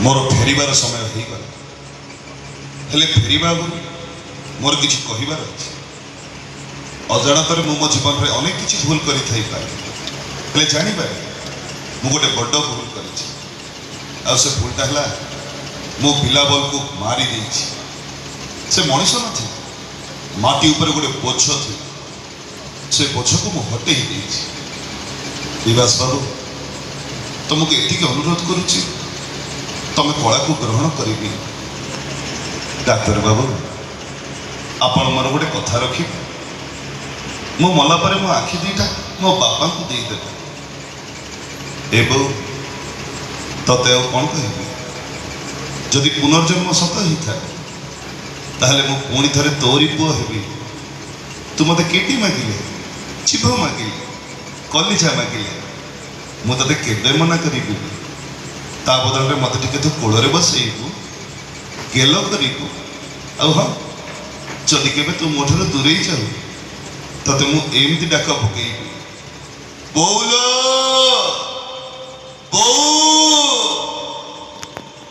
मोर फेरबार समय हो गला हेले फेरवा आगु मोर किसी कहबार अच्छे अजाणत मो जीवन में अनेक किसी भूल कर जापर मु गोटे बड़ भूल कर भूलटा है मो पिला बल को मारी से मनीष न माटी उपर गोटे बोझ थी से बोझ को मु हटे विकास बाबू तुमको एति अनुरोध करुच्ची तमें कला को ग्रहण करी डाक्तर बाबू आपण मोर गोटे कथा रखी मो मला पर मो आखि दीटा मो बापा को देदेव तते कौन कह जदि पुनर्जन्म सत ही था ताहले मो पुणी थे तोरी पुओ हेबी तू मत केटी मागिले चिभ मागिले कलिजा मागिले मु ते केबे मना करी ता बदल में मत टे तू कोल बसैबू गेल करू आ हाँ जदि के तू मोठर दूरे जाऊ ते मु एमती डाक पकईबी बोलो